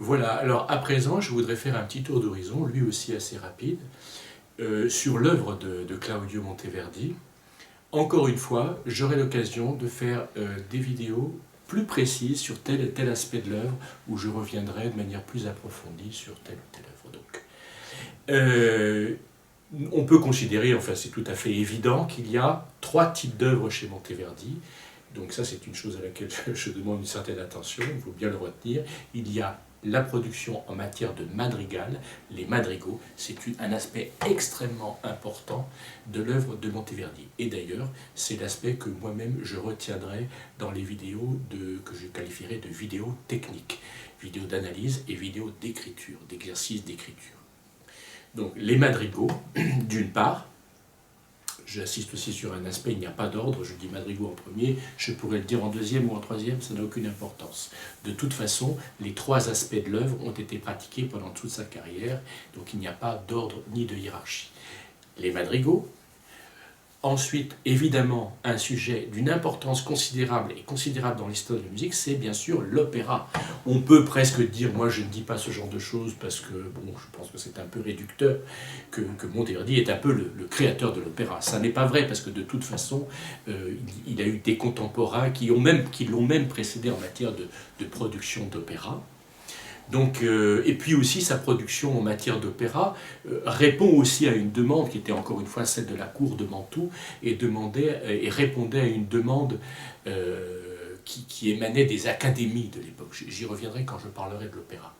Voilà, alors à présent, je voudrais faire un petit tour d'horizon, lui aussi assez rapide, sur l'œuvre de Claudio Monteverdi. Encore une fois, j'aurai l'occasion de faire des vidéos plus précises sur tel et tel aspect de l'œuvre, où je reviendrai de manière plus approfondie sur telle ou telle œuvre. Donc, on peut considérer, enfin c'est tout à fait évident, qu'il y a trois types d'œuvres chez Monteverdi. Donc ça c'est une chose à laquelle je demande une certaine attention, il faut bien le retenir. Il y a la production en matière de madrigal, les madrigaux, c'est un aspect extrêmement important de l'œuvre de Monteverdi. Et d'ailleurs, c'est l'aspect que moi-même je retiendrai dans les vidéos que je qualifierais de vidéos techniques, vidéos d'analyse et vidéos d'écriture, d'exercice d'écriture. Donc les madrigaux, d'une part, j'insiste aussi sur un aspect, il n'y a pas d'ordre, je dis madrigaux en premier, je pourrais le dire en deuxième ou en troisième, ça n'a aucune importance. De toute façon, les trois aspects de l'œuvre ont été pratiqués pendant toute sa carrière, donc il n'y a pas d'ordre ni de hiérarchie. Les madrigaux, ensuite, évidemment, un sujet d'une importance considérable et considérable dans l'histoire de la musique, c'est bien sûr l'opéra. On peut presque dire, moi je ne dis pas ce genre de choses parce que, bon, je pense que c'est un peu réducteur, que Monteverdi est un peu le créateur de l'opéra. Ça n'est pas vrai parce que de toute façon, il a eu des contemporains qui l'ont même précédé en matière de production d'opéra. Donc, et puis aussi sa production en matière d'opéra répond aussi à une demande qui était encore une fois celle de la cour de Mantoue et répondait à une demande qui émanait des académies de l'époque. J'y reviendrai quand je parlerai de l'opéra.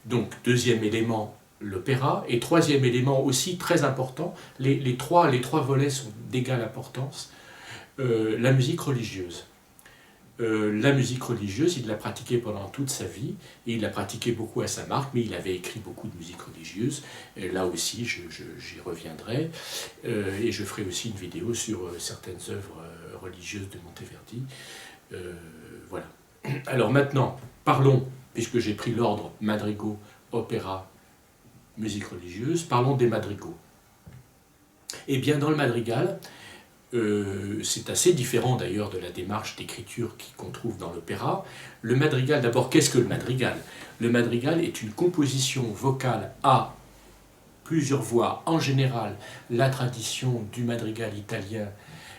Donc deuxième élément, l'opéra, et troisième élément aussi très important, les trois volets sont d'égale importance, la musique religieuse. La musique religieuse, il l'a pratiquée pendant toute sa vie, et il l'a pratiquée beaucoup à sa marque, mais il avait écrit beaucoup de musique religieuse. Et là aussi, j'y reviendrai, et je ferai aussi une vidéo sur certaines œuvres religieuses de Monteverdi. Voilà. Alors maintenant, parlons, puisque j'ai pris l'ordre madrigaux, opéra, musique religieuse, parlons des madrigaux. Eh bien, dans le madrigal, c'est assez différent d'ailleurs de la démarche d'écriture qu'on trouve dans l'opéra. Le madrigal, d'abord, qu'est-ce que le madrigal? Le madrigal est une composition vocale à plusieurs voix. En général, la tradition du madrigal italien,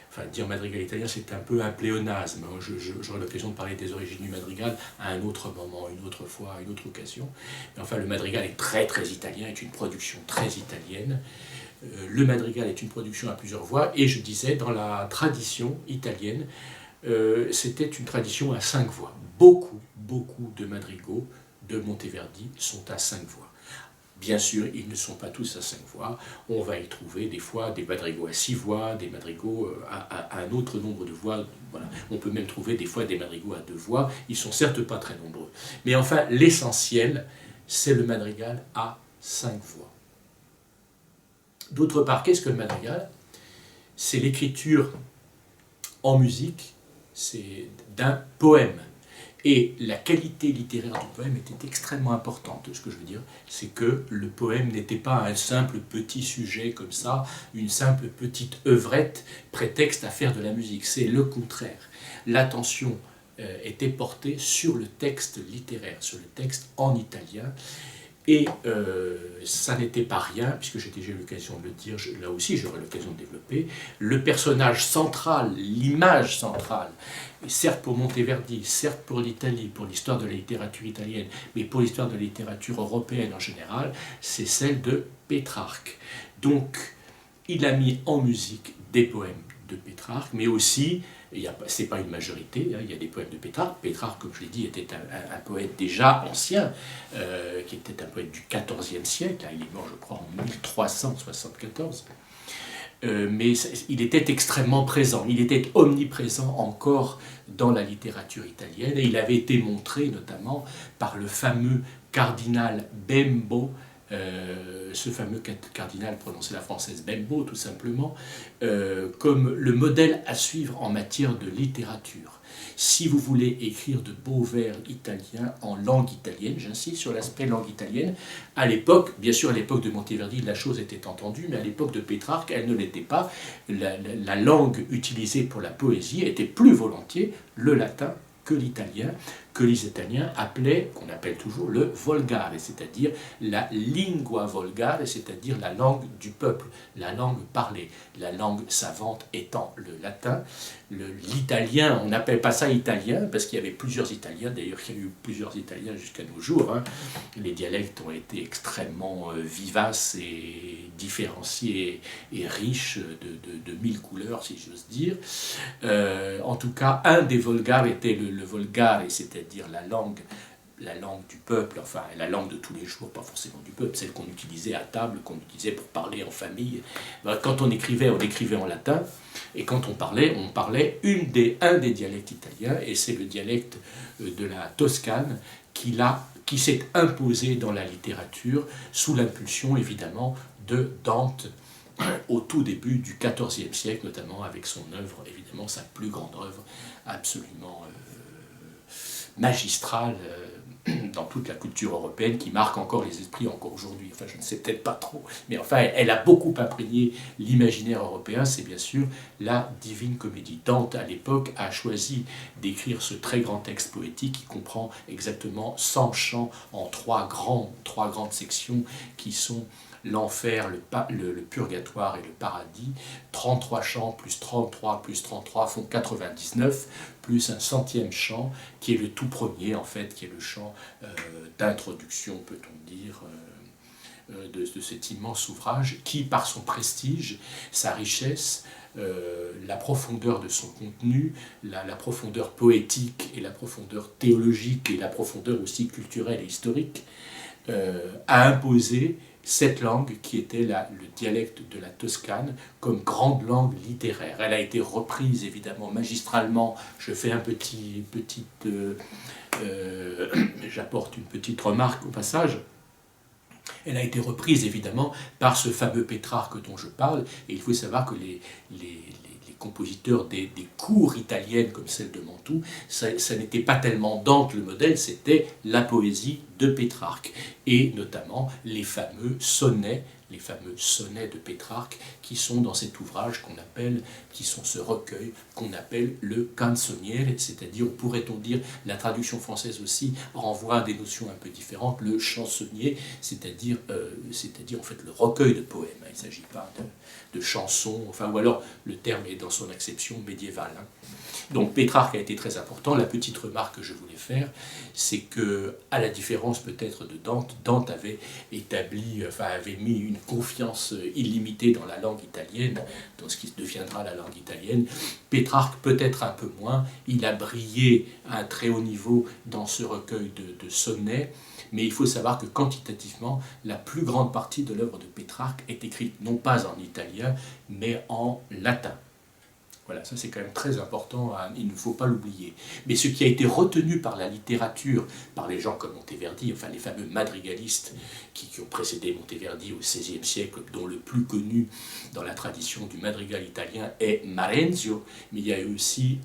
enfin dire madrigal italien c'est un peu un pléonasme, j'aurai l'occasion de parler des origines du madrigal à un autre moment, une autre fois, à une autre occasion. Mais enfin le madrigal est très très italien, est une production très italienne. Le madrigal est une production à plusieurs voix, et je disais, dans la tradition italienne, c'était une tradition à 5 voix. Beaucoup de madrigaux de Monteverdi sont à 5 voix. Bien sûr, ils ne sont pas tous à 5 voix, on va y trouver des fois des madrigaux à 6 voix, des madrigaux à un autre nombre de voix, voilà. On peut même trouver des fois des madrigaux à 2 voix, ils ne sont certes pas très nombreux. Mais enfin, l'essentiel, c'est le madrigal à 5 voix. D'autre part, qu'est-ce que le madrigal? C'est l'écriture en musique, c'est d'un poème. Et la qualité littéraire du poème était extrêmement importante. Ce que je veux dire, c'est que le poème n'était pas un simple petit sujet comme ça, une simple petite œuvrette, prétexte à faire de la musique. C'est le contraire. L'attention était portée sur le texte littéraire, sur le texte en italien. Et ça n'était pas rien, puisque j'ai déjà eu l'occasion de le dire, là aussi j'aurai l'occasion de développer, le personnage central, l'image centrale, certes pour Monteverdi, certes pour l'Italie, pour l'histoire de la littérature italienne, mais pour l'histoire de la littérature européenne en général, c'est celle de Pétrarque. Donc il a mis en musique des poèmes de Pétrarque, mais aussi, ce n'est pas une majorité, hein, il y a des poèmes de Pétrarque. Pétrarque, comme je l'ai dit, était un poète déjà ancien, qui était un poète du XIVe siècle, hein, il est mort je crois en 1374, mais il était extrêmement présent, il était omniprésent encore dans la littérature italienne, et il avait été montré notamment par le fameux cardinal Bembo, ce fameux cardinal prononçait la française Bembo tout simplement, comme le modèle à suivre en matière de littérature. Si vous voulez écrire de beaux vers italiens en langue italienne, j'insiste sur l'aspect langue italienne, à l'époque, bien sûr à l'époque de Monteverdi la chose était entendue, mais à l'époque de Pétrarque elle ne l'était pas. La langue utilisée pour la poésie était plus volontiers le latin que l'italien, que les Italiens appelaient, qu'on appelle toujours, le volgare, c'est-à-dire la lingua volgare, c'est-à-dire la langue du peuple, la langue parlée, la langue savante étant le latin. L'italien, on n'appelle pas ça italien, parce qu'il y avait plusieurs Italiens, d'ailleurs il y a eu plusieurs Italiens jusqu'à nos jours, hein. Les dialectes ont été extrêmement vivaces et différenciés et riches de mille couleurs, si j'ose dire. En tout cas, un des volgares était le volgare, c'est-à-dire la langue du peuple, enfin la langue de tous les jours, pas forcément du peuple, celle qu'on utilisait à table, qu'on utilisait pour parler en famille. Quand on écrivait en latin, et quand on parlait un des dialectes italiens, et c'est le dialecte de la Toscane qui s'est imposé dans la littérature sous l'impulsion évidemment de Dante au tout début du XIVe siècle, notamment avec son œuvre, évidemment sa plus grande œuvre, absolument magistrale dans toute la culture européenne, qui marque encore les esprits encore aujourd'hui. Enfin, je ne sais peut-être pas trop, mais enfin, elle a beaucoup imprégné l'imaginaire européen, c'est bien sûr la Divine Comédie. Dante, à l'époque, a choisi d'écrire ce très grand texte poétique qui comprend exactement 100 chants en trois grandes sections qui sont l'enfer, le purgatoire et le paradis. 33 chants plus 33 plus 33 font 99, plus un 100e chant qui est le tout premier en fait, qui est le chant d'introduction, peut-on dire, de cet immense ouvrage qui, par son prestige, sa richesse, la profondeur de son contenu, la profondeur poétique et la profondeur théologique et la profondeur aussi culturelle et historique, a imposé cette langue qui était le dialecte de la Toscane comme grande langue littéraire. Elle a été reprise évidemment magistralement. Je fais j'apporte une petite remarque au passage. Elle a été reprise évidemment par ce fameux Pétrarque dont je parle, et il faut savoir que les compositeurs des cours italiennes comme celle de Mantoue, ça n'était pas tellement Dante le modèle, c'était la poésie de Pétrarque, et notamment les fameux sonnets de Pétrarque qui sont dans cet ouvrage qui sont ce recueil qu'on appelle le canzoniere, c'est-à-dire, pourrait-on dire, la traduction française aussi renvoie à des notions un peu différentes, le chansonnier, c'est-à-dire en fait le recueil de poèmes, il ne s'agit pas de chansons, enfin, ou alors le terme est dans son acception médiévale. Donc Pétrarque a été très important. La petite remarque que je voulais faire, c'est que, à la différence peut-être de Dante, Dante avait mis une confiance illimitée dans la langue italienne, dans ce qui deviendra la langue italienne. Pétrarque peut-être un peu moins. Il a brillé à un très haut niveau dans ce recueil de sonnets, mais il faut savoir que quantitativement, la plus grande partie de l'œuvre de Pétrarque est écrite non pas en italien, mais en latin. Voilà, ça c'est quand même très important, il ne faut pas l'oublier. Mais ce qui a été retenu par la littérature, par les gens comme Monteverdi, enfin les fameux madrigalistes qui ont précédé Monteverdi au XVIe siècle, dont le plus connu dans la tradition du madrigal italien est Marenzio, mais il y a eu aussi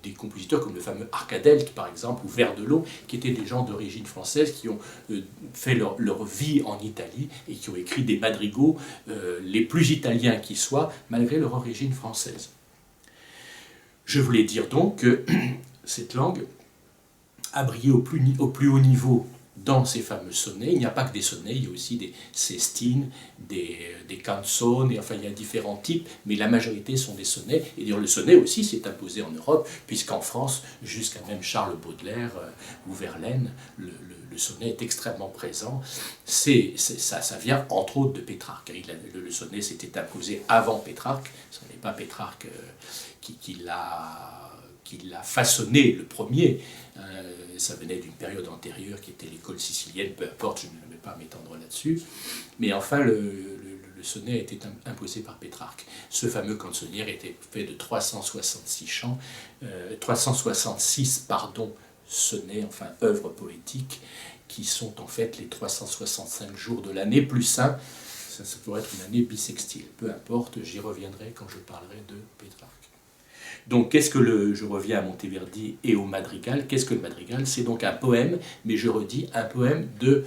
des compositeurs comme le fameux Arcadel, par exemple, ou Verdelot, qui étaient des gens d'origine française qui ont fait leur vie en Italie et qui ont écrit des madrigaux les plus italiens qui soient, malgré leur origine française. Je voulais dire donc que cette langue a brillé au plus haut niveau dans ces fameux sonnets. Il n'y a pas que des sonnets, il y a aussi des sestines, des canzoni, enfin il y a différents types, mais la majorité sont des sonnets. Et d'ailleurs le sonnet aussi s'est imposé en Europe, puisqu'en France, jusqu'à même Charles Baudelaire ou Verlaine, le sonnet est extrêmement présent. Ça vient entre autres de Pétrarque. Le sonnet s'était imposé avant Pétrarque, ce n'est pas Pétrarque qui l'a façonné le premier. Ça venait d'une période antérieure qui était l'école sicilienne, peu importe, je ne vais pas m'étendre là-dessus. Mais enfin, le sonnet a été imposé par Pétrarque. Ce fameux canzoniere était fait de 366 chants, 366 sonnets, enfin œuvres poétiques, qui sont en fait les 365 jours de l'année, plus un. Ça pourrait être une année bissextile. Peu importe, j'y reviendrai quand je parlerai de Pétrarque. Donc, je reviens à Monteverdi et au madrigal. Qu'est-ce que le madrigal? C'est donc un poème, mais je redis, un poème de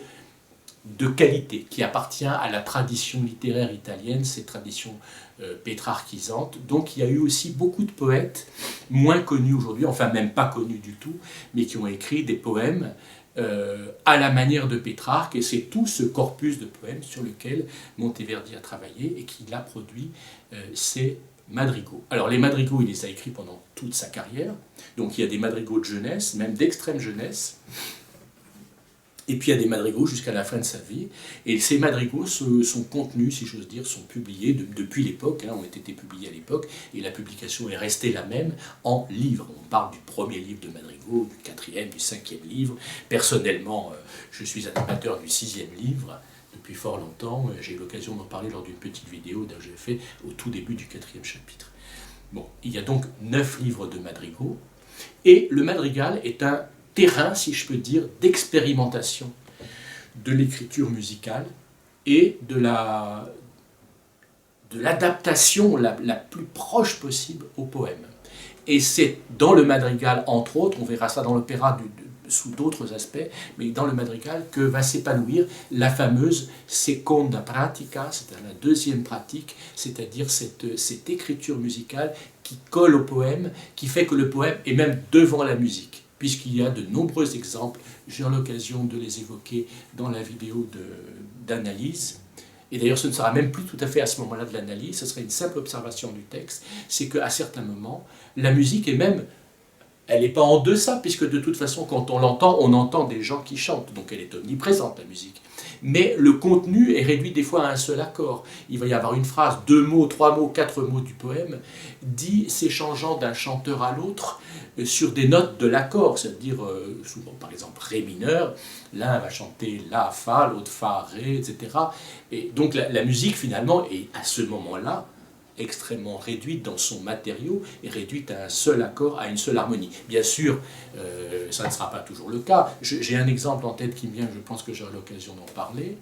de qualité, qui appartient à la tradition littéraire italienne, cette tradition pétrarchisante. Donc il y a eu aussi beaucoup de poètes, moins connus aujourd'hui, enfin même pas connus du tout, mais qui ont écrit des poèmes à la manière de Pétrarque, et c'est tout ce corpus de poèmes sur lequel Monteverdi a travaillé et qu'il a produit ces madrigaux. Alors les madrigaux, il les a écrits pendant toute sa carrière, donc il y a des madrigaux de jeunesse, même d'extrême jeunesse, et puis il y a des madrigaux jusqu'à la fin de sa vie, et ces madrigaux sont contenus, si j'ose dire, sont publiés depuis l'époque, ont été publiés à l'époque, et la publication est restée la même en livres. On parle du premier livre de madrigaux, du quatrième, du cinquième livre. Personnellement, je suis un amateur du sixième livre, depuis fort longtemps. J'ai eu l'occasion d'en parler lors d'une petite vidéo que j'ai fait au tout début du quatrième chapitre. Bon, il y a donc 9 livres de madrigaux, et le madrigal est un terrain, si je peux dire, d'expérimentation de l'écriture musicale et de l'adaptation la plus proche possible au poème. Et c'est dans le madrigal, entre autres, on verra ça dans l'opéra sous d'autres aspects, mais dans le madrigal que va s'épanouir la fameuse seconda pratica, c'est-à-dire la deuxième pratique, c'est-à-dire cette écriture musicale qui colle au poème, qui fait que le poème est même devant la musique, puisqu'il y a de nombreux exemples, j'ai eu l'occasion de les évoquer dans la vidéo d'analyse. Et d'ailleurs, ce ne sera même plus tout à fait à ce moment-là de l'analyse, ce serait une simple observation du texte, c'est qu'à certains moments, la musique est même, elle n'est pas en deçà, puisque de toute façon, quand on l'entend, on entend des gens qui chantent, donc elle est omniprésente, la musique. Mais le contenu est réduit des fois à un seul accord. Il va y avoir une phrase, 2 mots, 3 mots, 4 mots du poème, dit s'échangeant d'un chanteur à l'autre sur des notes de l'accord, c'est-à-dire, souvent par exemple, Ré mineur, l'un va chanter La, Fa, l'autre Fa, Ré, etc. Et donc la musique finalement est à ce moment-là extrêmement réduite dans son matériau et réduite à un seul accord, à une seule harmonie. Bien sûr, ça ne sera pas toujours le cas. J'ai un exemple en tête qui me vient, je pense que j'aurai l'occasion d'en parler.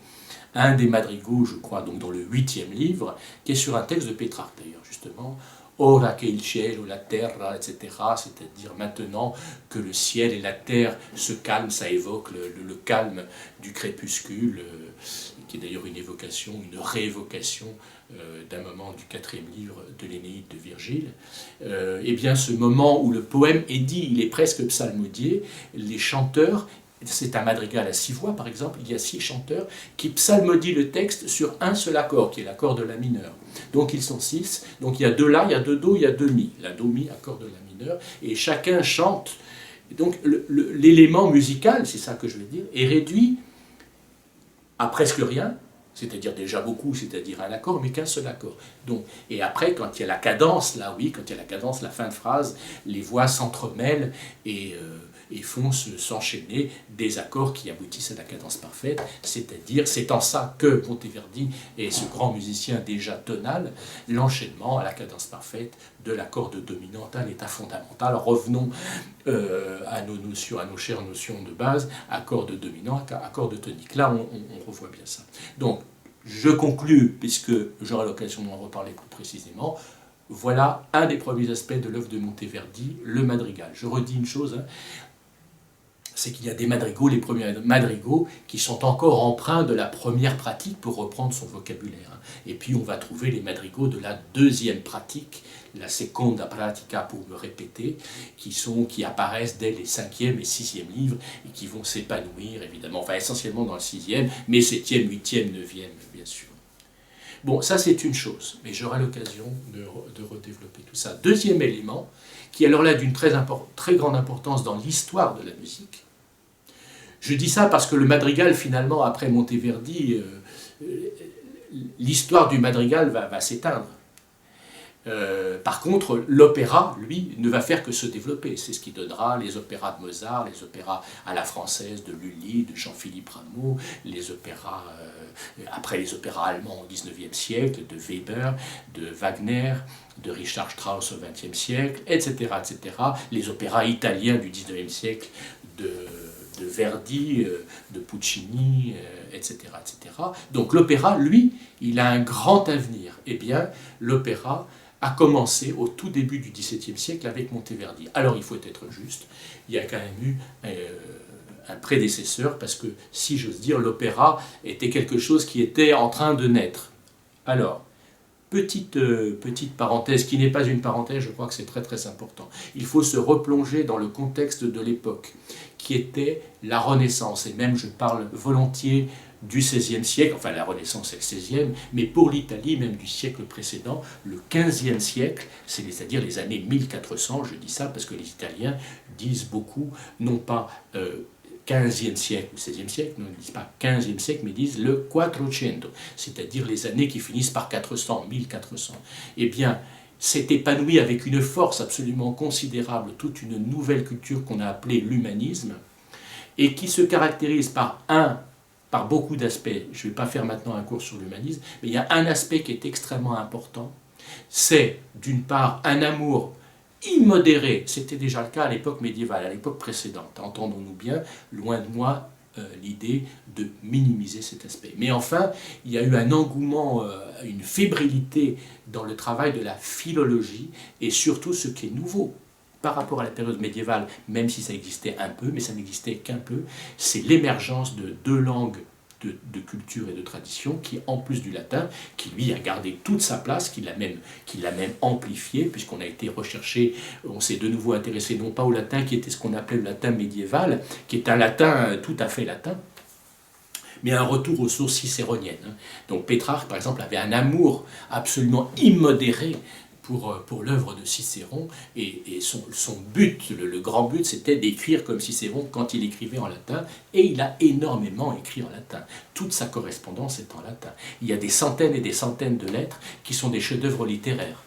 Un des madrigaux, je crois, donc dans le 8e livre, qui est sur un texte de Pétrarque d'ailleurs, justement, Ora che il cielo, la terra, etc., c'est-à-dire maintenant que le ciel et la terre se calment, ça évoque le calme du crépuscule, qui est d'ailleurs une évocation, une réévocation d'un moment du 4e livre de l'Énéide de Virgile. Eh bien, ce moment où le poème est dit, il est presque psalmodié, les chanteurs, c'est un madrigal à 6 voix par exemple, il y a 6 chanteurs qui psalmodient le texte sur un seul accord, qui est l'accord de la mineure. Donc ils sont 6, donc il y a 2 la, il y a 2 do, il y a 2 mi, la do mi, accord de la mineure, et chacun chante. Donc l'élément musical, c'est ça que je veux dire, est réduit à presque rien, c'est-à-dire déjà beaucoup, c'est-à-dire un accord, mais qu'un seul accord. Donc, et après, quand il y a la cadence, là oui, quand il y a la cadence, la fin de phrase, les voix s'entremêlent et font s'enchaîner des accords qui aboutissent à la cadence parfaite, c'est-à-dire, c'est en ça que Monteverdi est ce grand musicien déjà tonal, l'enchaînement à la cadence parfaite de l'accord de dominante à l'état fondamental. Revenons à nos notions, à nos chères notions de base, accord de dominant, accord de tonique. Là, on revoit bien ça. Donc, je conclus, puisque j'aurai l'occasion d'en reparler plus précisément. Voilà un des premiers aspects de l'œuvre de Monteverdi, le madrigal. Je redis une chose, c'est qu'il y a des madrigaux, les premiers madrigaux, qui sont encore empreints de la première pratique, pour reprendre son vocabulaire. Et puis on va trouver les madrigaux de la deuxième pratique, la seconda pratica, pour me répéter, qui apparaissent dès les 5e et 6e livres, et qui vont s'épanouir, évidemment, enfin essentiellement dans le 6e, mais 7e, 8e, 9e, bien sûr. Bon, ça c'est une chose, mais j'aurai l'occasion de redévelopper tout ça. Deuxième élément, qui est alors là d'une très grande importance dans l'histoire de la musique. Je dis ça parce que le madrigal, finalement, après Monteverdi, l'histoire du madrigal va s'éteindre. Par contre, l'opéra, lui, ne va faire que se développer. C'est ce qui donnera les opéras de Mozart, les opéras à la française de Lully, de Jean-Philippe Rameau, les opéras, après les opéras allemands au XIXe siècle, de Weber, de Wagner, de Richard Strauss au XXe siècle, etc., etc. Les opéras italiens du XIXe siècle, de Verdi, de Puccini, etc., etc. Donc l'opéra, lui, il a un grand avenir. Eh bien, l'opéra a commencé au tout début du XVIIe siècle avec Monteverdi. Alors il faut être juste, il y a quand même eu un prédécesseur, parce que, si j'ose dire, l'opéra était quelque chose qui était en train de naître. Alors, petite parenthèse, qui n'est pas une parenthèse, je crois que c'est très très important. Il faut se replonger dans le contexte de l'époque, qui était la Renaissance, et même je parle volontiers du XVIe siècle, enfin la Renaissance est le XVIe, mais pour l'Italie, même du siècle précédent, le XVe siècle, c'est-à-dire les années 1400, je dis ça parce que les Italiens disent beaucoup, non pas 15e siècle ou 16e siècle, non, ils ne disent pas 15e siècle, mais disent le 400, c'est-à-dire les années qui finissent par 400, 1400. Eh bien, s'est épanoui avec une force absolument considérable toute une nouvelle culture qu'on a appelée l'humanisme, et qui se caractérise par beaucoup d'aspects. Je ne vais pas faire maintenant un cours sur l'humanisme, mais il y a un aspect qui est extrêmement important, c'est d'une part un amour immodéré, c'était déjà le cas à l'époque médiévale, à l'époque précédente, entendons-nous bien, loin de moi l'idée de minimiser cet aspect. Mais enfin, il y a eu un engouement, une fébrilité dans le travail de la philologie, et surtout ce qui est nouveau par rapport à la période médiévale, même si ça existait un peu, mais ça n'existait qu'un peu, c'est l'émergence de deux langues de culture et de tradition, qui, en plus du latin, qui lui a gardé toute sa place, qui l'a même amplifié, puisqu'on a été recherché, on s'est de nouveau intéressé non pas au latin, qui était ce qu'on appelait le latin médiéval, qui est un latin tout à fait latin, mais un retour aux sources cicéroniennes. Donc Pétrarque, par exemple, avait un amour absolument immodéré pour l'œuvre de Cicéron, et son but, le grand but, c'était d'écrire comme Cicéron quand il écrivait en latin, et il a énormément écrit en latin. Toute sa correspondance est en latin. Il y a des centaines et des centaines de lettres qui sont des chefs-d'œuvre littéraires.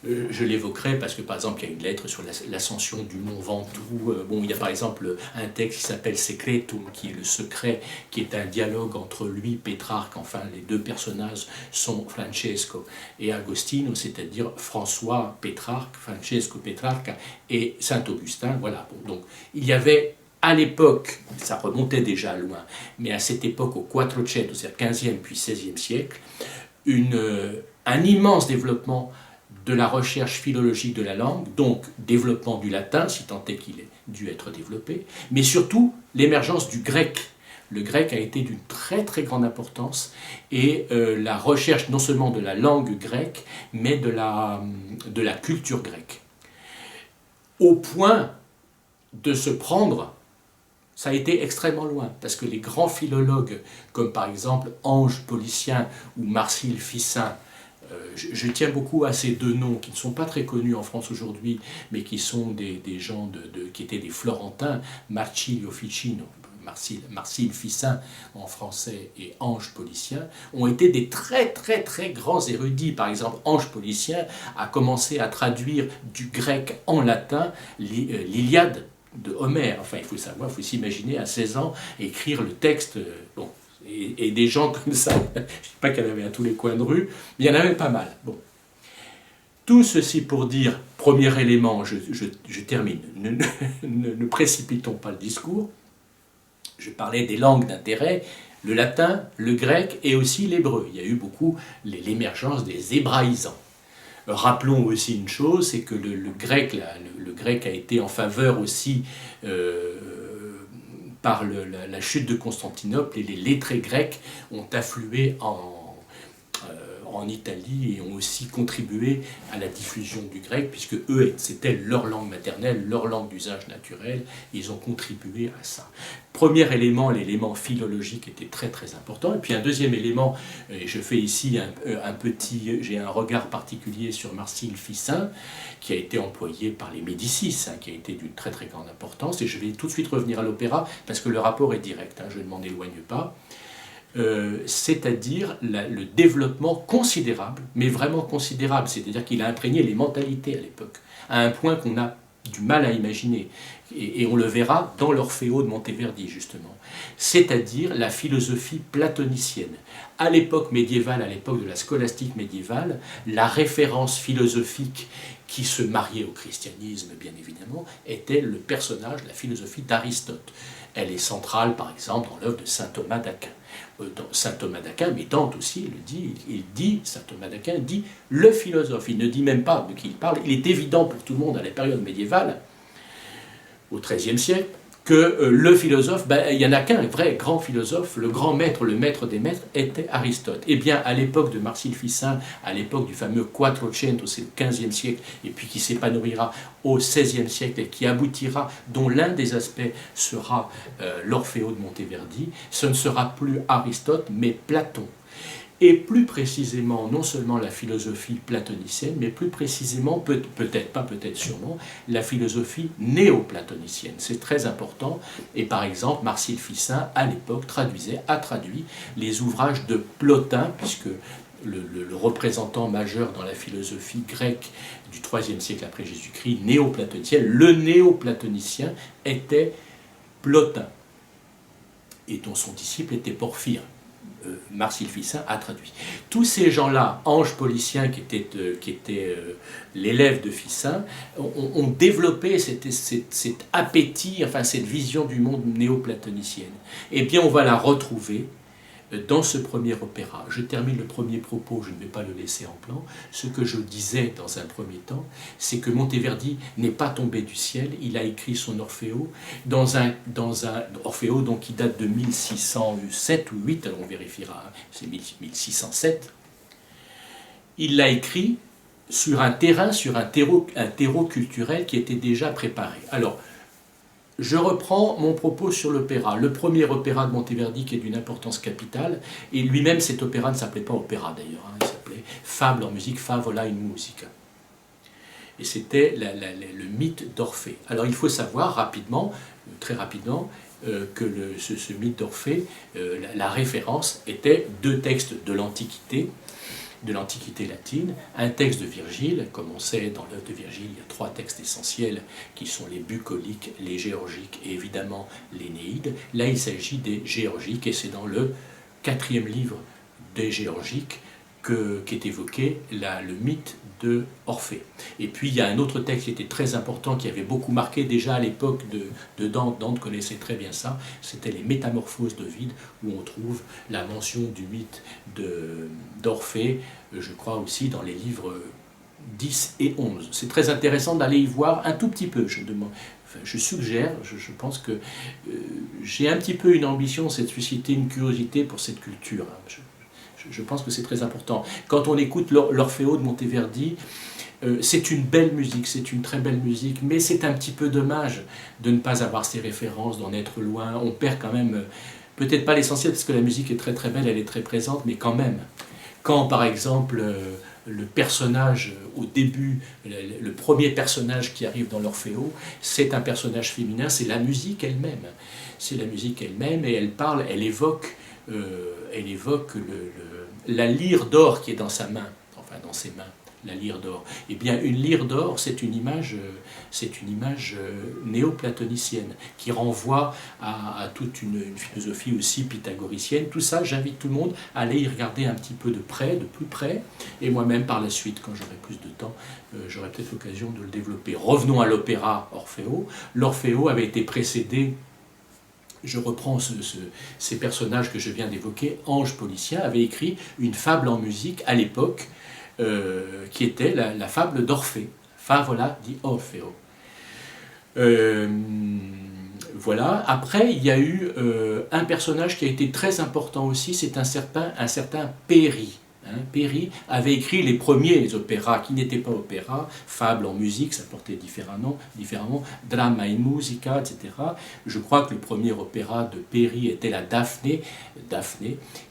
Je l'évoquerai parce que, par exemple, il y a une lettre sur l'ascension du mont Ventoux. Bon, il y a par exemple un texte qui s'appelle Secretum, qui est le secret, qui est un dialogue entre lui, Pétrarque, enfin les deux personnages sont Francesco et Agostino, c'est-à-dire François Pétrarque, Francesco Pétrarque et Saint-Augustin. Voilà. Bon, donc, il y avait à l'époque, ça remontait déjà loin, mais à cette époque, au Quattrocento, c'est-à-dire 15e puis 16e siècle, un immense développement de la recherche philologique de la langue, donc développement du latin, si tant est qu'il ait dû être développé, mais surtout l'émergence du grec. Le grec a été d'une très très grande importance, et la recherche non seulement de la langue grecque, mais de la culture grecque. Au point de se prendre, ça a été extrêmement loin, parce que les grands philologues, comme par exemple Ange Policien ou Marcille Ficin, je tiens beaucoup à ces deux noms qui ne sont pas très connus en France aujourd'hui, mais qui sont des gens qui étaient des Florentins, Marcilio Ficino, Marcille Ficin en français, et Ange Policien, ont été des très très très grands érudits. Par exemple, Ange Policien a commencé à traduire du grec en latin l'Iliade de Homère. Enfin, il faut savoir, il faut s'imaginer à 16 ans écrire le texte. Bon, et des gens comme ça, je ne dis pas qu'il y en avait à tous les coins de rue, mais il y en avait pas mal. Bon. Tout ceci pour dire, premier élément, je termine, ne précipitons pas le discours. Je parlais des langues d'intérêt, le latin, le grec et aussi l'hébreu. Il y a eu beaucoup l'émergence des hébraïsants. Rappelons aussi une chose, c'est que le grec a été en faveur aussi par la chute de Constantinople, et les lettrés grecs ont afflué en Italie et ont aussi contribué à la diffusion du grec, puisque eux, c'était leur langue maternelle, leur langue d'usage naturel, et ils ont contribué à ça. Premier élément, l'élément philologique était très très important, et puis un deuxième élément, et je fais ici j'ai un regard particulier sur Marcille Ficin, qui a été employé par les Médicis, qui a été d'une très très grande importance, et je vais tout de suite revenir à l'opéra, parce que le rapport est direct, je ne m'en éloigne pas. C'est-à-dire le développement considérable, mais vraiment considérable, c'est-à-dire qu'il a imprégné les mentalités à l'époque, à un point qu'on a du mal à imaginer, et on le verra dans l'Orfeo de Monteverdi justement, c'est-à-dire la philosophie platonicienne. À l'époque médiévale, à l'époque de la scolastique médiévale, la référence philosophique qui se mariait au christianisme, bien évidemment, était le personnage, la philosophie d'Aristote. Elle est centrale, par exemple, dans l'œuvre de saint Thomas d'Aquin. Saint Thomas d'Aquin, mais Dante aussi saint Thomas d'Aquin dit le philosophe, il ne dit même pas de qui il parle. Il est évident pour tout le monde à la période médiévale, au XIIIe siècle, que le philosophe, il n'y en a qu'un vrai grand philosophe, le grand maître, le maître des maîtres, était Aristote. Eh bien, à l'époque de Marcille Ficin, à l'époque du fameux Quattrocento, c'est le XVe siècle, et puis qui s'épanouira au XVIe siècle et qui aboutira, dont l'un des aspects sera l'Orfeo de Monteverdi, ce ne sera plus Aristote, mais Platon. Et plus précisément, non seulement la philosophie platonicienne, mais plus précisément, peut-être pas, peut-être sûrement, la philosophie néo-platonicienne. C'est très important. Et par exemple, Marcille Ficin, à l'époque, a traduit les ouvrages de Plotin, puisque le représentant majeur dans la philosophie grecque du IIIe siècle après Jésus-Christ, néo-platonicienne, le néo-platonicien était Plotin, et dont son disciple était Porphyre. Marcille Ficin a traduit. Tous ces gens-là, Ange Policien, qui était l'élève de Ficin, ont développé cet appétit, enfin cette vision du monde néo-platonicienne. Eh bien, on va la retrouver dans ce premier opéra. Je termine le premier propos, je ne vais pas le laisser en plan. Ce que je disais dans un premier temps, c'est que Monteverdi n'est pas tombé du ciel. Il a écrit son Orfeo dans un Orfeo donc, qui date de 1607 ou 8, alors on vérifiera, c'est 1607. Il l'a écrit sur un terrain, sur un terreau culturel qui était déjà préparé. Alors, je reprends mon propos sur l'opéra. Le premier opéra de Monteverdi qui est d'une importance capitale, et lui-même cet opéra ne s'appelait pas opéra d'ailleurs, il s'appelait Fable en musique, Favola in musica. Et c'était le mythe d'Orphée. Alors il faut savoir rapidement, très rapidement, que ce mythe d'Orphée, la référence était deux textes de l'Antiquité latine, un texte de Virgile, comme on sait dans l'œuvre de Virgile, il y a trois textes essentiels qui sont les bucoliques, les géorgiques et évidemment l'Énéide. Là, il s'agit des géorgiques et c'est dans le 4e livre des géorgiques qu'est évoqué le mythe de Orphée. Et puis il y a un autre texte qui était très important, qui avait beaucoup marqué déjà à l'époque de Dante. Dante connaissait très bien ça, c'était les Métamorphoses d'Ovide, où on trouve la mention du mythe d'Orphée, je crois aussi dans les livres 10 et 11. C'est très intéressant d'aller y voir un tout petit peu, je suggère, je pense que j'ai un petit peu une ambition, c'est de susciter une curiosité pour cette culture. Je pense que c'est très important. Quand on écoute l'Orfeo de Monteverdi, c'est une belle musique, c'est une très belle musique, mais c'est un petit peu dommage de ne pas avoir ces références, d'en être loin. On perd quand même, peut-être pas l'essentiel, parce que la musique est très très belle, elle est très présente, mais quand même. Quand par exemple le personnage au début, le premier personnage qui arrive dans l'Orfeo, c'est un personnage féminin, c'est la musique elle-même. C'est la musique elle-même et elle parle, elle évoque la lyre d'or qui est dans sa main, enfin dans ses mains, la lyre d'or. Eh bien, une lyre d'or, c'est une image néo-platonicienne qui renvoie à toute une philosophie aussi pythagoricienne. Tout ça, j'invite tout le monde à aller y regarder un petit peu de près, de plus près, et moi-même par la suite, quand j'aurai plus de temps, j'aurai peut-être l'occasion de le développer. Revenons à l'opéra Orfeo. L'Orfeo avait été précédé. Je reprends ces personnages que je viens d'évoquer. Ange Policien avait écrit une fable en musique à l'époque qui était la fable d'Orphée, Favola di Orfeo. Voilà. Après, il y a eu un personnage qui a été très important aussi, c'est un certain Péri. Péri avait écrit les premiers opéras qui n'étaient pas opéras, fables en musique, ça portait différemment, drama in musica, etc. Je crois que le premier opéra de Péri était la Daphné,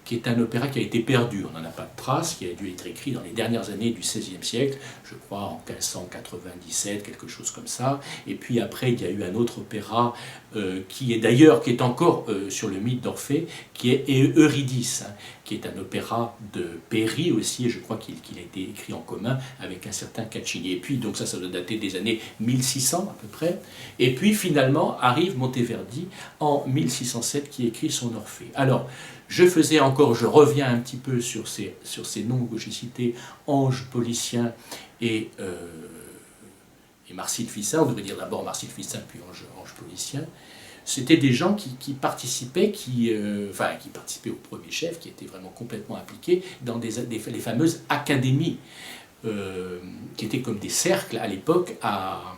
qui est un opéra qui a été perdu, on n'en a pas de trace, qui a dû être écrit dans les dernières années du XVIe siècle, je crois en 1597, quelque chose comme ça. Et puis après, il y a eu un autre opéra qui est encore sur le mythe d'Orphée, qui est Eurydice, qui est un opéra de Péri aussi, et je crois qu'il a été écrit en commun avec un certain Caccini. Et puis, donc ça doit dater des années 1600 à peu près. Et puis finalement arrive Monteverdi en 1607 qui écrit son Orphée. Alors, je reviens un petit peu sur ces noms que j'ai cités, Ange Policien et Marcille Ficin. On devrait dire d'abord Marcille Ficin puis Ange Policien. C'était des gens qui participaient, qui participaient au premier chef, qui étaient vraiment complètement impliqués dans les fameuses académies, qui étaient comme des cercles à l'époque à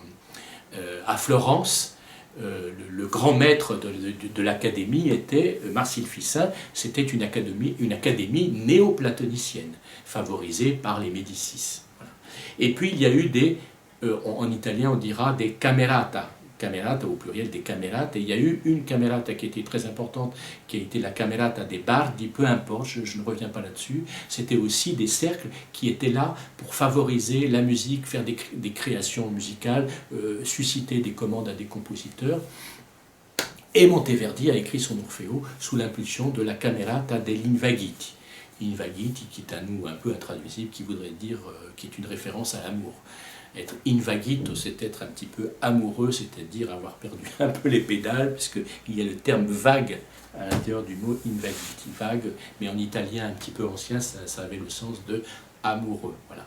Florence, le grand maître de l'académie était Marcille Ficin. C'était une académie néo-platonicienne, favorisée par les Médicis. Voilà. Et puis il y a eu en italien on dira des camerata. Camerata au pluriel des camerate, et il y a eu une camerata qui était très importante, qui a été la camerata des Bardi, peu importe, je ne reviens pas là-dessus. C'était aussi des cercles qui étaient là pour favoriser la musique, faire des créations musicales, susciter des commandes à des compositeurs. Et Monteverdi a écrit son Orfeo sous l'impulsion de la camerata degli Invaghiti. Invaghiti, qui est à nous un peu intraduisible, qui voudrait dire, qui est une référence à l'amour. Être invaghito, c'est être un petit peu amoureux, c'est-à-dire avoir perdu un peu les pédales, puisqu'il y a le terme vague à l'intérieur du mot invaghiti, vague, mais en italien un petit peu ancien, ça avait le sens de amoureux. Voilà.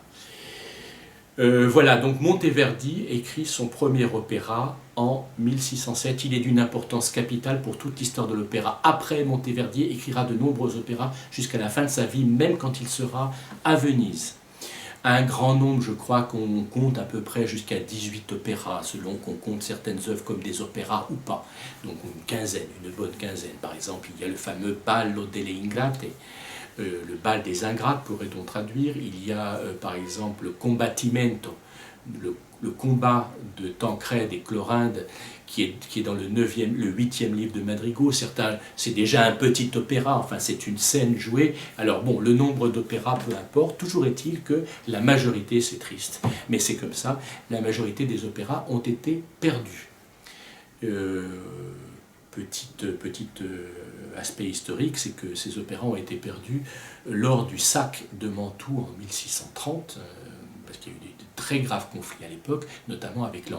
Voilà, donc Monteverdi écrit son premier opéra en 1607. Il est d'une importance capitale pour toute l'histoire de l'opéra. Après, Monteverdi écrira de nombreux opéras jusqu'à la fin de sa vie, même quand il sera à Venise. Un grand nombre, je crois qu'on compte à peu près jusqu'à 18 opéras, selon qu'on compte certaines œuvres comme des opéras ou pas. Donc une quinzaine, une bonne quinzaine. Par exemple, il y a le fameux Ballo delle Ingrate, le bal des ingrates pourrait-on traduire. Il y a par exemple le Combattimento, le combat de Tancrède et Clorinde, qui est dans le 8e livre de Madrigal. Certains, c'est déjà un petit opéra, enfin c'est une scène jouée. Alors bon, le nombre d'opéras, peu importe, toujours est-il que la majorité, c'est triste, mais c'est comme ça, la majorité des opéras ont été perdus. Petit aspect historique, c'est que ces opéras ont été perdus lors du sac de Mantoue en 1630, parce qu'il y a eu de très graves conflits à l'époque, notamment avec le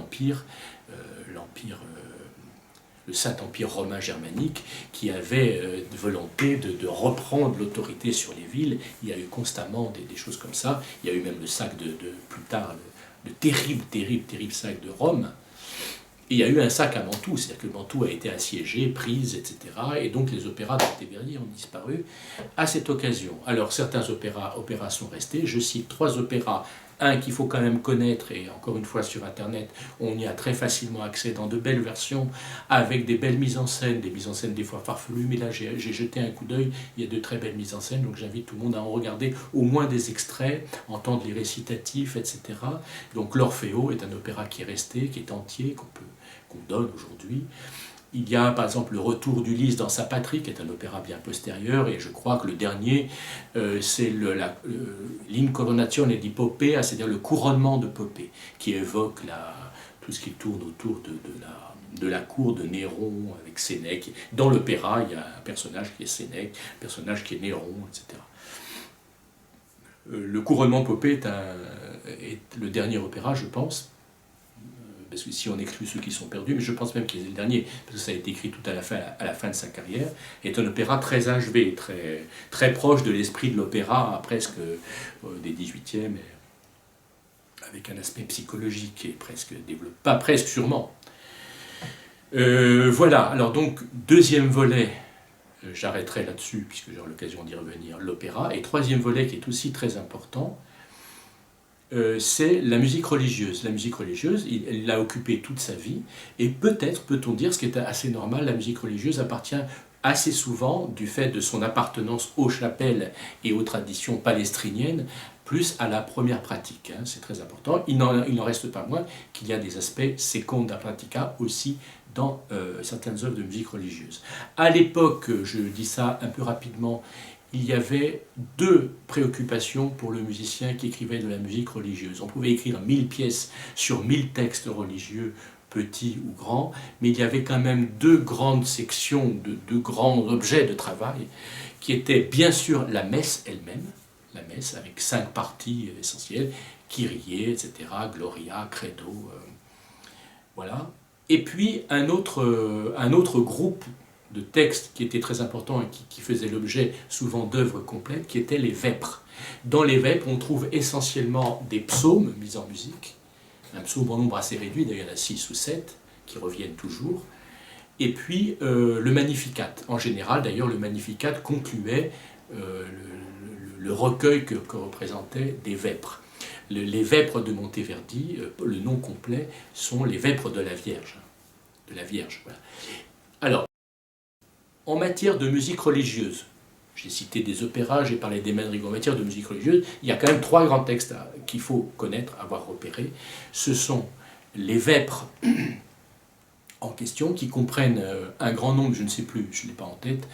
Saint-Empire romain germanique, qui avait volonté de reprendre l'autorité sur les villes. Il y a eu constamment des choses comme ça. Il y a eu même le sac plus tard, le terrible sac de Rome. Et il y a eu un sac à Mantoue, c'est-à-dire que Mantoue a été assiégée, prise, etc. Et donc les opéras de Monteverdi ont disparu à cette occasion. Alors certains opéras sont restés. Je cite 3 opéras. Un qu'il faut quand même connaître, et encore une fois sur Internet, on y a très facilement accès dans de belles versions, avec des belles mises en scène, des mises en scène des fois farfelues, mais là j'ai jeté un coup d'œil, il y a de très belles mises en scène, donc j'invite tout le monde à en regarder au moins des extraits, entendre les récitatifs, etc. Donc l'Orfeo est un opéra qui est resté, qui est entier, qu'on donne aujourd'hui. Il y a par exemple le Retour d'Ulysse dans sa patrie, qui est un opéra bien postérieur, et je crois que le dernier, c'est l'Incoronazione di Poppea, c'est-à-dire le couronnement de Poppée, qui évoque tout ce qui tourne autour de la cour de Néron avec Sénèque. Dans l'opéra, il y a un personnage qui est Sénèque, un personnage qui est Néron, etc. Le couronnement de Poppée est le dernier opéra, je pense, parce que si on exclut ceux qui sont perdus, mais je pense même qu'il est le dernier, parce que ça a été écrit tout à la fin de sa carrière, est un opéra très achevé, très, très proche de l'esprit de l'opéra, presque des 18e, avec un aspect psychologique et presque développé, pas presque, sûrement. Voilà, alors donc, deuxième volet, j'arrêterai là-dessus, puisque j'aurai l'occasion d'y revenir, l'opéra, et troisième volet qui est aussi très important, c'est la musique religieuse. La musique religieuse, il l'a occupée toute sa vie, et peut-être, peut-on dire, ce qui est assez normal, la musique religieuse appartient assez souvent, du fait de son appartenance aux chapelles et aux traditions palestriniennes, plus à la première pratique. Hein, c'est très important. Il n'en reste pas moins qu'il y a des aspects seconda pratica aussi dans certaines œuvres de musique religieuse. À l'époque, je dis ça un peu rapidement, il y avait 2 préoccupations pour le musicien qui écrivait de la musique religieuse. On pouvait écrire 1000 pièces sur 1000 textes religieux, petits ou grands, mais il y avait quand même 2 grandes sections, 2 grands objets de travail, qui étaient bien sûr la messe elle-même, la messe avec 5 parties essentielles, Kyrie, etc., Gloria, Credo, voilà. Et puis un autre groupe de textes qui était très important et qui faisait l'objet souvent d'œuvres complètes, qui étaient les vêpres. Dans les vêpres, on trouve essentiellement des psaumes mis en musique, un psaume en nombre assez réduit, d'ailleurs il y en a 6 ou 7 qui reviennent toujours, et puis le Magnificat. En général, d'ailleurs, le Magnificat concluait le recueil que représentaient des vêpres. Les vêpres de Monteverdi, le nom complet, sont les vêpres de la Vierge. de la Vierge. Voilà. Alors, en matière de musique religieuse, j'ai cité des opéras, j'ai parlé des madrigaux. En matière de musique religieuse, il y a quand même 3 grands textes qu'il faut connaître, avoir repérés. Ce sont les vêpres en question, qui comprennent un grand nombre, je ne sais plus, je ne l'ai pas en tête,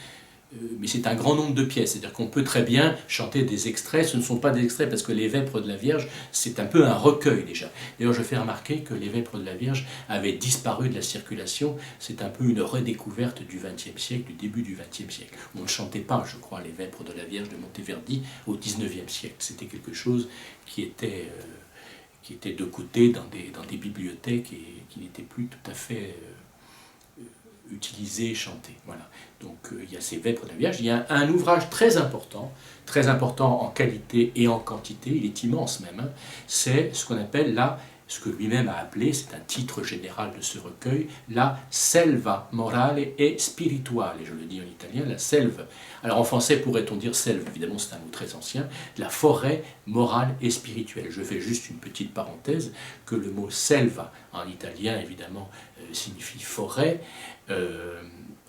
mais c'est un grand nombre de pièces. C'est-à-dire qu'on peut très bien chanter des extraits. Ce ne sont pas des extraits parce que les vêpres de la Vierge, c'est un peu un recueil déjà. D'ailleurs, je fais remarquer que les vêpres de la Vierge avaient disparu de la circulation. C'est un peu une redécouverte du XXe siècle, du début du XXe siècle. On ne chantait pas, je crois, les vêpres de la Vierge de Monteverdi au XIXe siècle. C'était quelque chose qui était de côté dans des bibliothèques et qui n'était plus tout à fait utilisé, chanté. Voilà. Donc il y a ces vêpres de la Vierge. Il y a un ouvrage très important en qualité et en quantité, il est immense même, hein. C'est ce qu'on appelle ce que lui-même a appelé, c'est un titre général de ce recueil, la selva morale et spirituale, je le dis en italien, la selve. Alors en français pourrait-on dire selve, évidemment c'est un mot très ancien, la forêt morale et spirituelle. Je fais juste une petite parenthèse, que le mot selva, en italien évidemment, signifie forêt,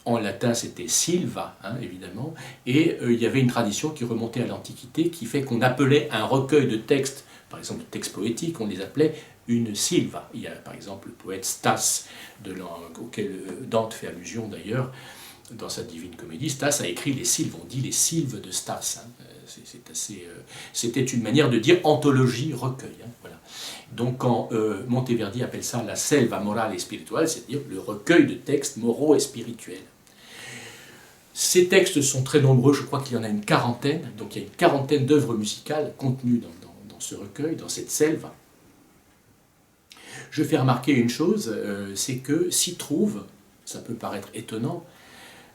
en latin c'était silva, hein, évidemment, et il y avait une tradition qui remontait à l'Antiquité, qui fait qu'on appelait un recueil de textes, par exemple de textes poétiques, on les appelait une silva. Il y a par exemple le poète Stas, auquel Dante fait allusion d'ailleurs dans sa Divine Comédie. Stas a écrit les sylves, on dit les sylves de Stas. Hein. C'était une manière de dire anthologie, recueil. Hein, voilà. Donc quand Monteverdi appelle ça la selva morale et spirituelle, c'est-à-dire le recueil de textes moraux et spirituels. Ces textes sont très nombreux, je crois qu'il y en a une quarantaine, donc il y a une quarantaine d'œuvres musicales contenues dans ce recueil, dans cette selva. Je fais remarquer une chose, c'est que s'y trouve, ça peut paraître étonnant,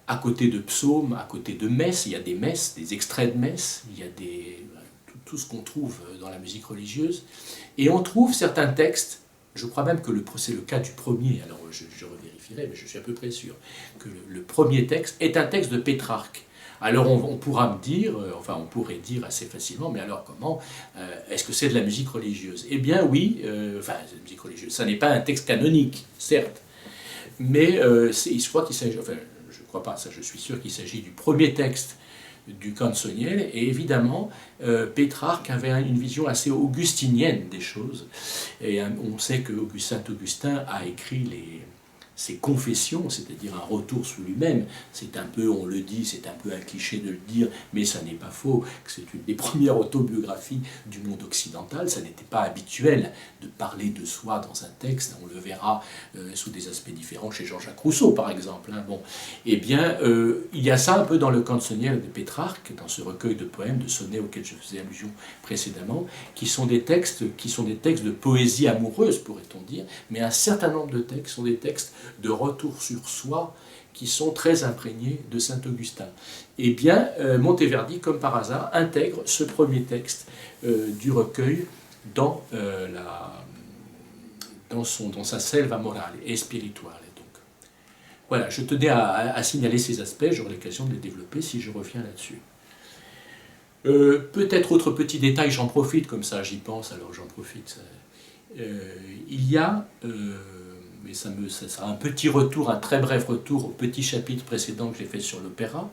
à côté de psaumes, à côté de messes, il y a des messes, des extraits de messes, il y a tout ce qu'on trouve dans la musique religieuse, et on trouve certains textes, je crois même que c'est le cas du premier, alors je revérifierai, mais je suis à peu près sûr, que le premier texte est un texte de Pétrarque. Alors on pourra me dire, on pourrait dire assez facilement, mais alors comment, est-ce que c'est de la musique religieuse? Eh bien oui, c'est de la musique religieuse. Ça n'est pas un texte canonique, certes, mais je crois qu'il s'agit, je ne crois pas, ça je suis sûr qu'il s'agit du premier texte du canzoniere, et évidemment, Pétrarque avait une vision assez augustinienne des choses, et on sait que Saint Augustin a écrit ses confessions, c'est-à-dire un retour sur lui-même. C'est un peu, on le dit, c'est un peu un cliché de le dire, mais ça n'est pas faux, que c'est une des premières autobiographies du monde occidental. Ça n'était pas habituel de parler de soi dans un texte, on le verra sous des aspects différents chez Jean-Jacques Rousseau, par exemple. Hein. Bon. Eh bien, il y a ça un peu dans le canzoniere de Pétrarque, dans ce recueil de poèmes, de sonnets auxquels je faisais allusion précédemment, qui sont des textes de poésie amoureuse, pourrait-on dire, mais un certain nombre de textes sont des textes de retour sur soi qui sont très imprégnés de Saint-Augustin. Eh bien, Monteverdi, comme par hasard, intègre ce premier texte du recueil dans sa selva morale et spirituale. Donc, voilà, je tenais à signaler ces aspects, j'aurai l'occasion de les développer si je reviens là-dessus. Peut-être autre petit détail, j'en profite, comme ça j'y pense, alors j'en profite. Il y a... mais ça sera un petit retour, un très bref retour au petit chapitre précédent que j'ai fait sur l'opéra.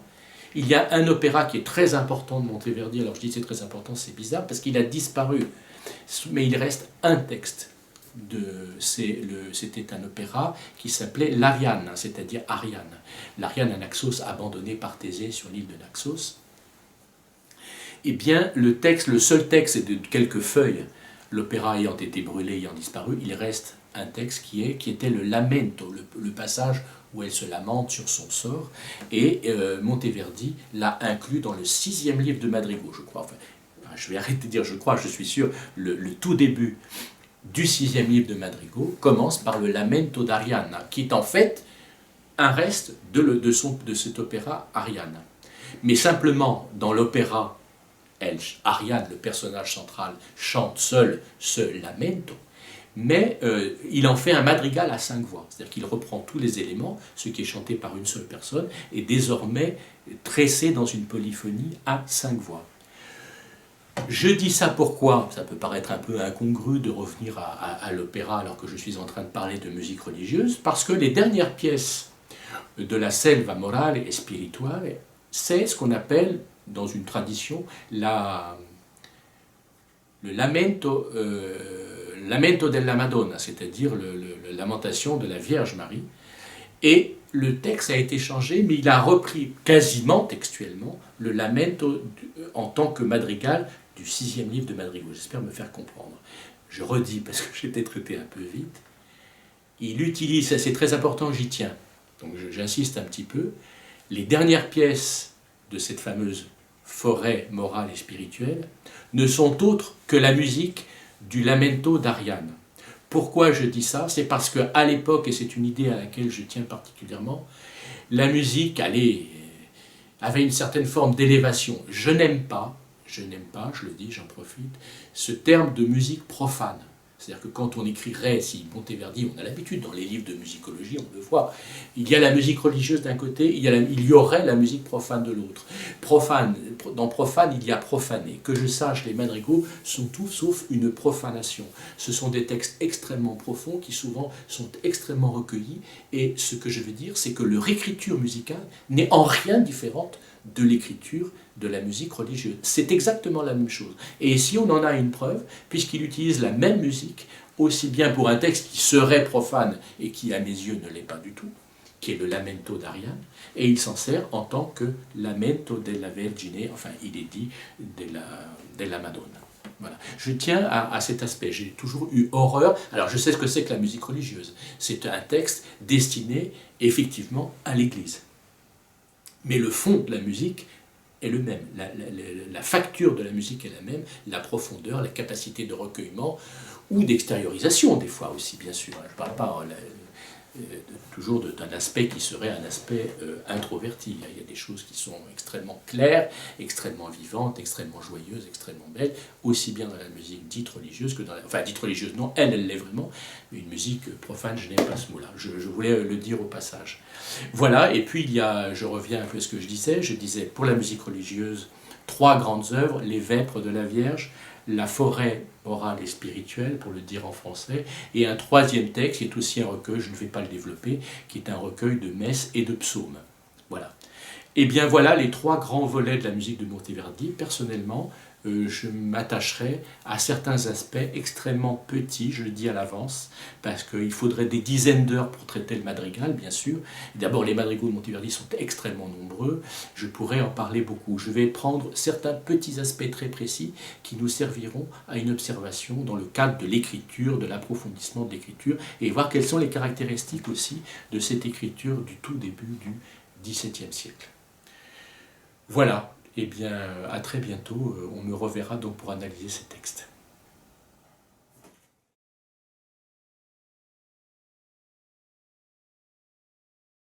Il y a un opéra qui est très important de Monteverdi, alors je dis c'est très important, c'est bizarre, parce qu'il a disparu, mais il reste un texte. C'était un opéra qui s'appelait l'Ariane, c'est-à-dire Ariane. L'Ariane à Naxos, abandonnée par Thésée sur l'île de Naxos. Eh bien, le seul texte, c'est de quelques feuilles, l'opéra ayant été brûlé, ayant disparu, il reste un texte qui était le lamento, le passage où elle se lamente sur son sort, et Monteverdi l'a inclus dans le 6e livre de madrigaux, je crois. Enfin, je vais arrêter de dire je crois, je suis sûr, le tout début du 6e livre de madrigaux commence par le lamento d'Ariane, qui est en fait un reste de cet opéra Ariane. Mais simplement, dans l'opéra, Ariane, le personnage central, chante seul ce lamento, mais il en fait un madrigal à 5 voix, c'est-à-dire qu'il reprend tous les éléments, ce qui est chanté par une seule personne, et désormais tressé dans une polyphonie à 5 voix. Je dis ça pourquoi? Ça peut paraître un peu incongru de revenir à l'opéra alors que je suis en train de parler de musique religieuse, parce que les dernières pièces de la selva morale et spirituale, c'est ce qu'on appelle, dans une tradition, le lamento della Madonna, c'est-à-dire la lamentation de la Vierge Marie. Et le texte a été changé, mais il a repris quasiment textuellement le lamento en tant que madrigal du 6e livre de Madrigaux. J'espère me faire comprendre. Je redis parce que j'ai peut-être été un peu vite. Il utilise, c'est très important, j'y tiens, donc j'insiste un petit peu, les dernières pièces de cette fameuse forêt morale et spirituelle ne sont autres que la musique du lamento d'Ariane. Pourquoi je dis ça? C'est parce qu'à l'époque, et c'est une idée à laquelle je tiens particulièrement, la musique avait une certaine forme d'élévation. Je n'aime pas, je le dis, j'en profite, ce terme de musique profane. C'est-à-dire que quand on écrirait, si Monteverdi, on a l'habitude dans les livres de musicologie, on le voit, il y a la musique religieuse d'un côté, il y aurait la musique profane de l'autre. Dans profane, il y a profané. Que je sache, les madrigaux sont tout sauf une profanation. Ce sont des textes extrêmement profonds qui souvent sont extrêmement recueillis. Et ce que je veux dire, c'est que leur écriture musicale n'est en rien différente de l'écriture de la musique religieuse. C'est exactement la même chose. Et ici, on en a une preuve, puisqu'il utilise la même musique, aussi bien pour un texte qui serait profane et qui, à mes yeux, ne l'est pas du tout, qui est le Lamento d'Ariane, et il s'en sert en tant que Lamento della Vergine, enfin, il est dit della Madonna. Voilà. Je tiens à cet aspect. J'ai toujours eu horreur. Alors, je sais ce que c'est que la musique religieuse. C'est un texte destiné, effectivement, à l'Église. Mais le fond de la musique est le même. La facture de la musique est la même, la profondeur, la capacité de recueillement ou d'extériorisation, des fois aussi, bien sûr. Je ne parle pas toujours d'un aspect qui serait un aspect introverti. Il y a des choses qui sont extrêmement claires, extrêmement vivantes, extrêmement joyeuses, extrêmement belles, aussi bien dans la musique dite religieuse que dans la... Enfin, dite religieuse, non, elle l'est vraiment, mais une musique profane, je n'aime pas ce mot-là. Je voulais le dire au passage. Voilà, et puis je reviens un peu à ce que je disais, pour la musique religieuse, 3 grandes œuvres, les Vêpres de la Vierge, la forêt morale et spirituelle, pour le dire en français, et un 3e texte qui est aussi un recueil, je ne vais pas le développer, qui est un recueil de messes et de psaumes. Voilà. Et bien voilà les 3 grands volets de la musique de Monteverdi. Personnellement, je m'attacherai à certains aspects extrêmement petits, je le dis à l'avance, parce qu'il faudrait des dizaines d'heures pour traiter le madrigal, bien sûr. D'abord, les madrigaux de Monteverdi sont extrêmement nombreux, je pourrais en parler beaucoup. Je vais prendre certains petits aspects très précis qui nous serviront à une observation dans le cadre de l'écriture, de l'approfondissement de l'écriture, et voir quelles sont les caractéristiques aussi de cette écriture du tout début du XVIIe siècle. Voilà. Eh bien, à très bientôt. On me reverra donc pour analyser ces textes.